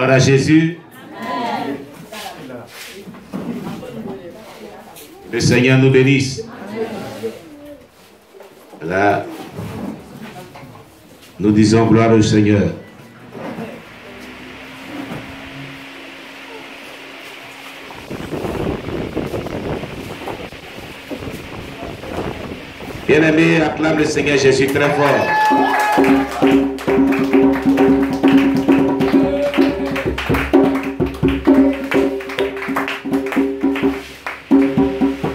Gloire à Jésus. Amen. Le Seigneur nous bénisse. Là, nous disons gloire au Seigneur. Bien-aimé, acclame le Seigneur Jésus très fort.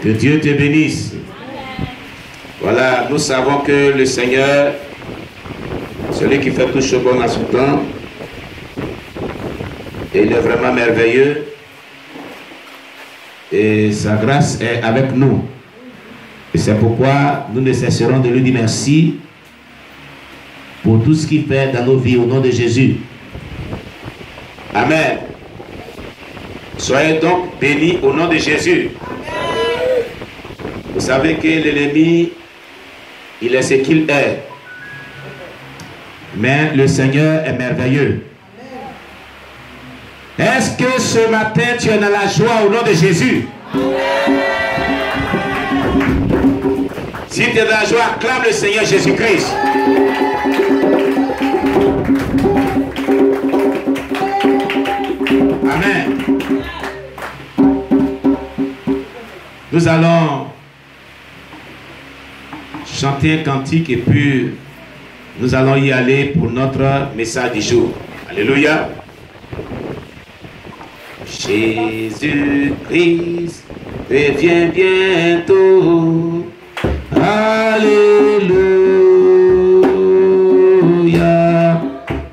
Que Dieu te bénisse. Voilà, nous savons que le Seigneur, celui qui fait tout chose bon à son temps, il est vraiment merveilleux et sa grâce est avec nous. Et c'est pourquoi nous ne cesserons de lui dire merci pour tout ce qu'il fait dans nos vies au nom de Jésus. Amen. Soyez donc bénis au nom de Jésus. Vous savez que l'ennemi, il est ce qu'il est. Mais le Seigneur est merveilleux. Est-ce que ce matin tu es dans la joie au nom de Jésus? Si tu es dans la joie, acclame le Seigneur Jésus-Christ. Amen. Nous allons chanter un cantique et puis nous allons y aller pour notre message du jour. Alléluia. Jésus-Christ revient bientôt. Alléluia.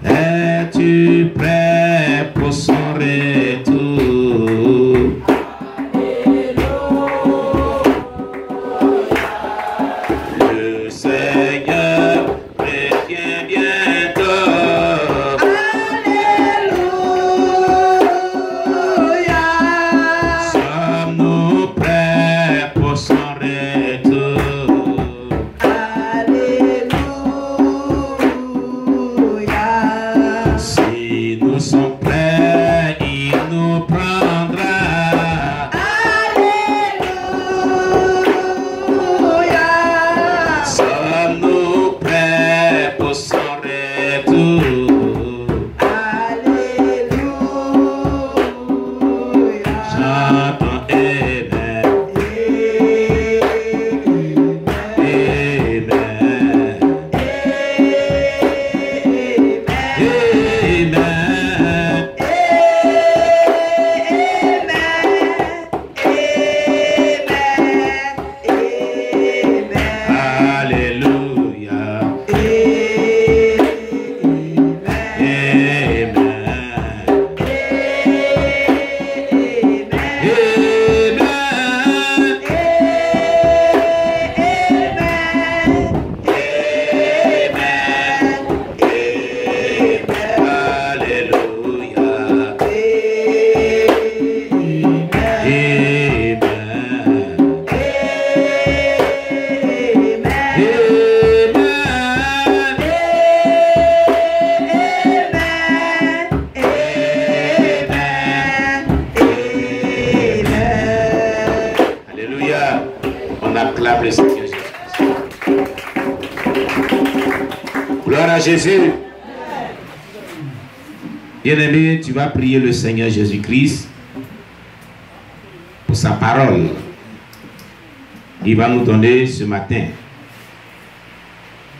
Es-tu prêt pour son retour? Le Seigneur revient bientôt. Alléluia. Sommes-nous prêts pour son retour? Alléluia. Si nous sommes prêts, il nous prendra. Alléluia. Sommes-nous prêts pour son retour? Alléluia. Chantons Amen. Amen. Alléluia. Alléluia. On acclame le Seigneur Jésus. Gloire à Jésus. Bien-aimé, tu vas prier le Seigneur Jésus-Christ pour sa parole. Il va nous donner ce matin.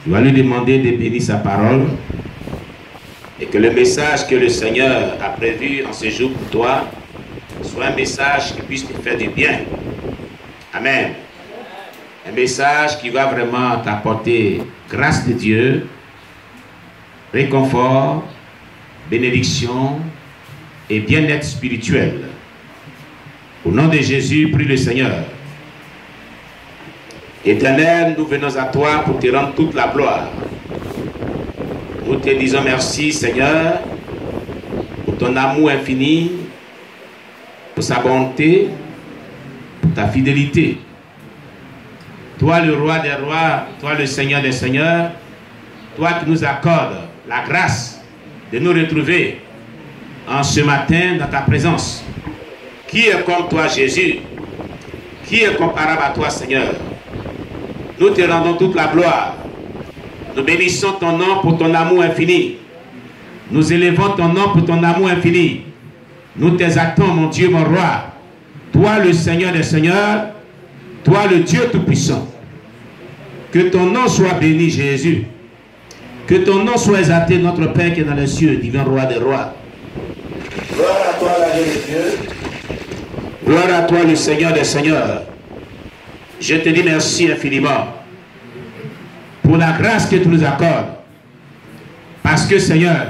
Tu vas lui demander de bénir sa parole et que le message que le Seigneur a prévu en ce jour pour toi soit un message qui puisse te faire du bien. Amen. Un message qui va vraiment t'apporter grâce de Dieu, réconfort, bénédiction et bien-être spirituel. Au nom de Jésus, prie le Seigneur. Éternel, nous venons à toi pour te rendre toute la gloire. Nous te disons merci, Seigneur, pour ton amour infini, pour sa bonté, pour ta fidélité. Toi, le roi des rois, toi, le Seigneur des seigneurs, toi qui nous accordes la grâce de nous retrouver en ce matin dans ta présence. Qui est comme toi, Jésus? Qui est comparable à toi, Seigneur? Nous te rendons toute la gloire. Nous bénissons ton nom pour ton amour infini. Nous élevons ton nom pour ton amour infini. Nous t'exaltons, mon Dieu, mon roi. Toi, le Seigneur des Seigneurs. Toi, le Dieu Tout-Puissant. Que ton nom soit béni, Jésus. Que ton nom soit exalté, notre Père qui est dans les cieux, divin roi des rois. Gloire à toi, l'agneau de Dieu. Gloire à toi, le Seigneur des Seigneurs. Je te dis merci infiniment pour la grâce que tu nous accordes. Parce que, Seigneur,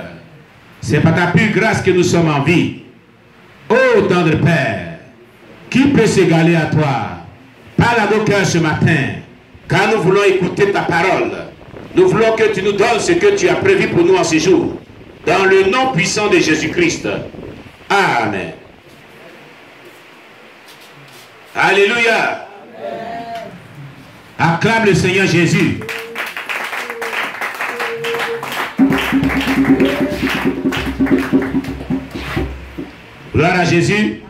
c'est par ta pure grâce que nous sommes en vie. Ô tendre Père, qui peut s'égaler à toi? Parle à nos cœurs ce matin, car nous voulons écouter ta parole. Nous voulons que tu nous donnes ce que tu as prévu pour nous en ce jour. Dans le nom puissant de Jésus-Christ. Amen. Alléluia. Acclame le Seigneur Jésus. Gloire à Jésus.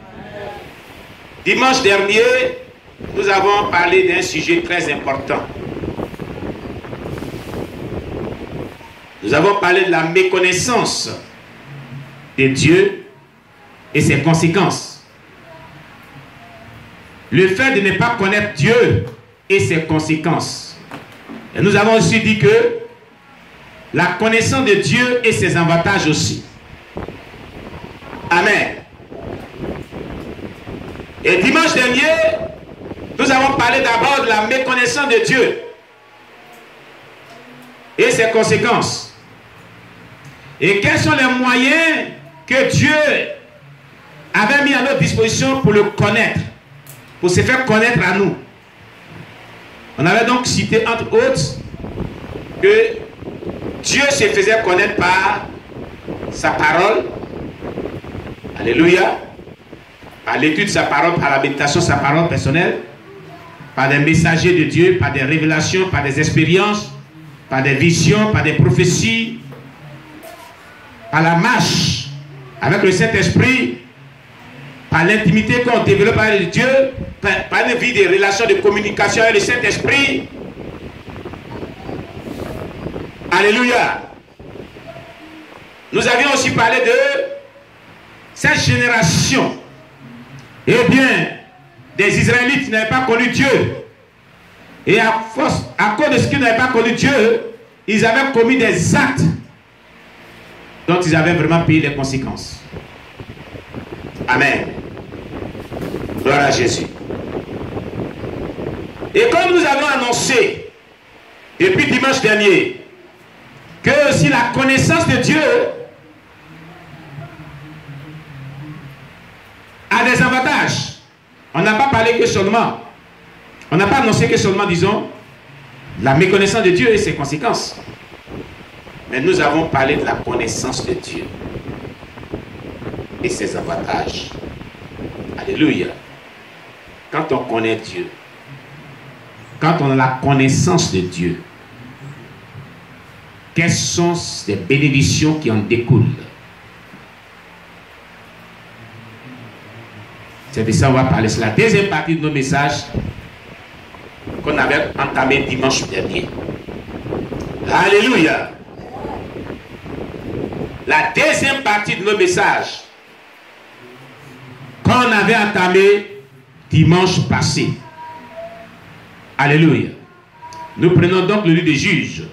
Dimanche dernier, nous avons parlé d'un sujet très important. Nous avons parlé de la méconnaissance de Dieu et ses conséquences. Le fait de ne pas connaître Dieu et ses conséquences. Et nous avons aussi dit que la connaissance de Dieu et ses avantages aussi. Amen. Et dimanche dernier, nous avons parlé d'abord de la méconnaissance de Dieu et ses conséquences. Et quels sont les moyens que Dieu avait mis à notre disposition pour le connaître, pour se faire connaître à nous. On avait donc cité entre autres que Dieu se faisait connaître par sa parole. Alléluia. Par l'étude de sa parole, par la méditation de sa parole personnelle, par des messagers de Dieu, par des révélations, par des expériences, par des visions, par des prophéties, par la marche avec le Saint-Esprit, par l'intimité qu'on développe avec Dieu, par une vie de relations de communication avec le Saint-Esprit. Alléluia. Nous avions aussi parlé de cette génération. Eh bien, des Israélites qui n'avaient pas connu Dieu. Et à cause de ce qu'ils n'avaient pas connu Dieu, ils avaient commis des actes dont ils avaient vraiment payé les conséquences. Amen. Gloire à Jésus. Et comme nous avons annoncé depuis dimanche dernier que si la connaissance de Dieu a des avantages, on n'a pas parlé que seulement, on n'a pas annoncé que seulement, disons, la méconnaissance de Dieu et ses conséquences. Mais nous avons parlé de la connaissance de Dieu et ses avantages. Alléluia. Quand on connaît Dieu, quand on a la connaissance de Dieu, quelles sont les bénédictions qui en découlent? C'est de ça qu'on va parler. C'est la deuxième partie de nos messages qu'on avait entamé dimanche dernier. Alléluia. La deuxième partie de nos messages qu'on avait entamé dimanche passé. Alléluia. Nous prenons donc le livre des Juges.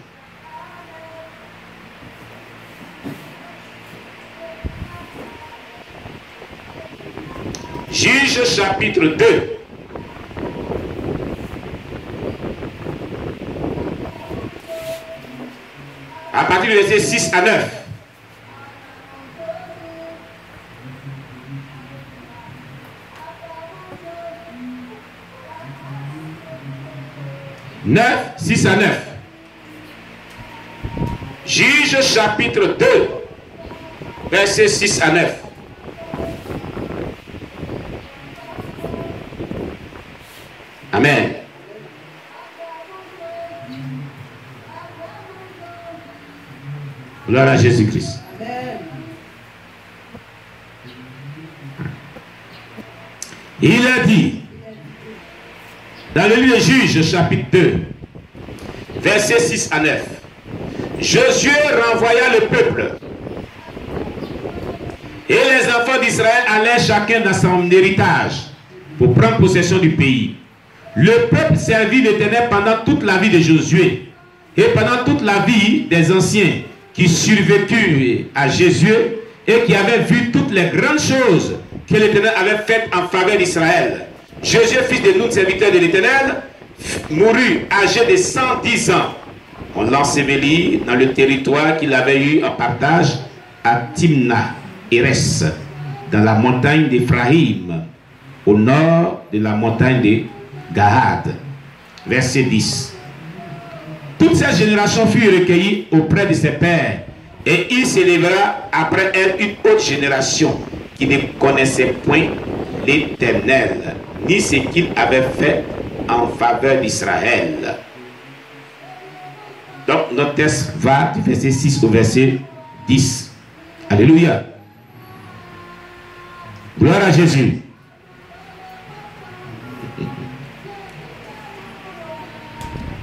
Juges chapitre 2. À partir du verset 6 à 9. « 9, 6 à 9. Juges chapitre 2, verset 6 à 9. Amen. Gloire à Jésus-Christ. Il a dit, dans le livre de Juges, chapitre 2, versets 6 à 9, Josué renvoya le peuple, et les enfants d'Israël allaient chacun dans son héritage pour prendre possession du pays. Le peuple servit l'Éternel pendant toute la vie de Josué et pendant toute la vie des anciens qui survécurent à Josué et qui avaient vu toutes les grandes choses que l'Éternel avait faites en faveur d'Israël. Josué, fils de Nun, serviteur de l'Éternel, mourut âgé de 110 ans. On l'ensevelit dans le territoire qu'il avait eu en partage à Timna-Hérès, dans la montagne d'Éphraïm, au nord de la montagne de Gahad. Verset 10. Toute cette génération fut recueillie auprès de ses pères, et il s'élèvera après elle une autre génération qui ne connaissait point l'Éternel, ni ce qu'il avait fait en faveur d'Israël. Donc notre texte va du verset 6 au verset 10. Alléluia. Gloire à Jésus.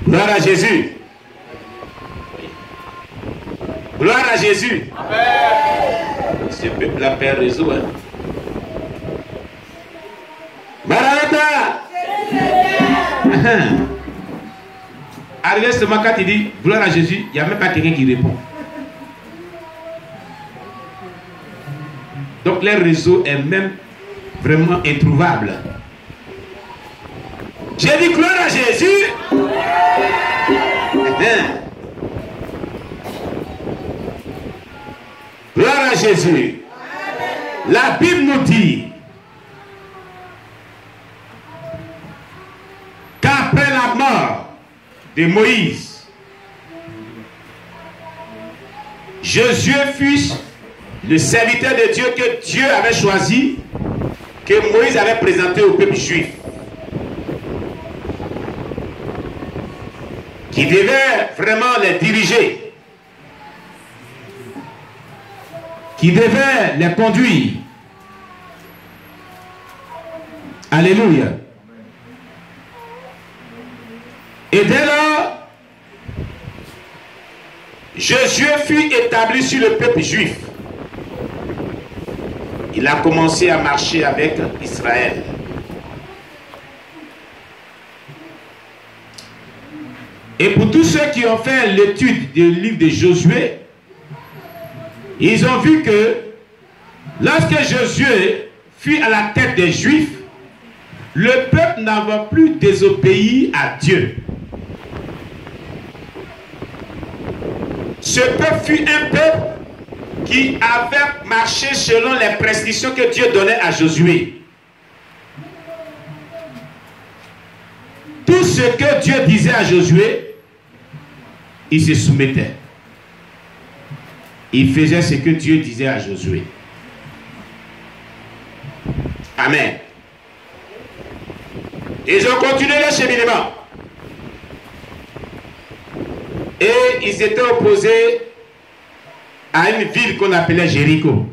Gloire à Jésus. Gloire à Jésus. Amen. Ce peuple a fait réseau. Hein? Maranatha. Arrivé ce matin, il dit gloire à Jésus, il n'y a même pas quelqu'un qui répond. Donc leur réseau est même vraiment introuvable. J'ai dit gloire à Jésus. Gloire à Jésus. La Bible nous dit qu'après la mort de Moïse, Josué fut le serviteur de Dieu que Dieu avait choisi, que Moïse avait présenté au peuple juif, qui devait vraiment les diriger, qui devait les conduire. Alléluia. Et dès lors, Josué fut établi sur le peuple juif. Il a commencé à marcher avec Israël. Et pour tous ceux qui ont fait l'étude du livre de Josué, ils ont vu que lorsque Josué fut à la tête des Juifs, le peuple n'avait plus désobéi à Dieu. Ce peuple fut un peuple qui avait marché selon les prescriptions que Dieu donnait à Josué. Tout ce que Dieu disait à Josué, il se soumettait. Il faisait ce que Dieu disait à Josué. Amen. Ils ont continué leur cheminement. Et ils étaient opposés à une ville qu'on appelait Jéricho.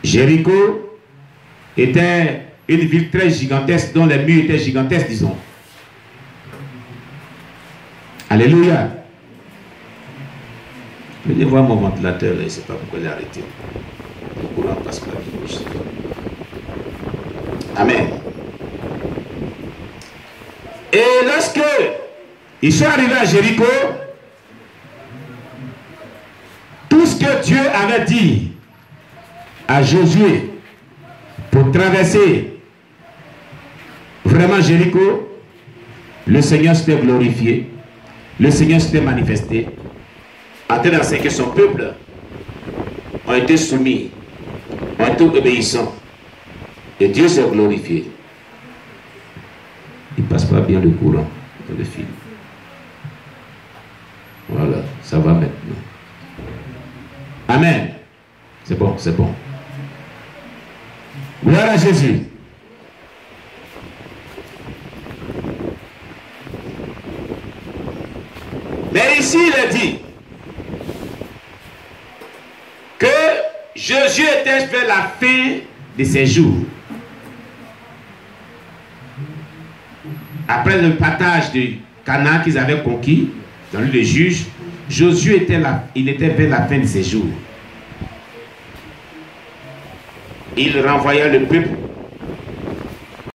Jéricho était une ville très gigantesque, dont les murs étaient gigantesques, disons. Alléluia. Je vais voir mon ventilateur, je ne sais pas pourquoi il est arrêté. Le courant passe par la bouche. Amen. Et lorsque ils sont arrivés à Jéricho, tout ce que Dieu avait dit à Josué pour traverser vraiment Jéricho, le Seigneur s'était glorifié, le Seigneur s'était manifesté, en train d'enseigner que son peuple ont été soumis, ont été obéissants, et Dieu s'est glorifié. Il ne passe pas bien le courant dans le film. Voilà, ça va maintenant. Amen. C'est bon, c'est bon. Gloire à Jésus. Mais ici, il est dit que Josué était vers la fin de ses jours. Après le partage de Canaan qu'ils avaient conquis, dans le juge, Josué était là, il était vers la fin de ses jours. Il renvoya le peuple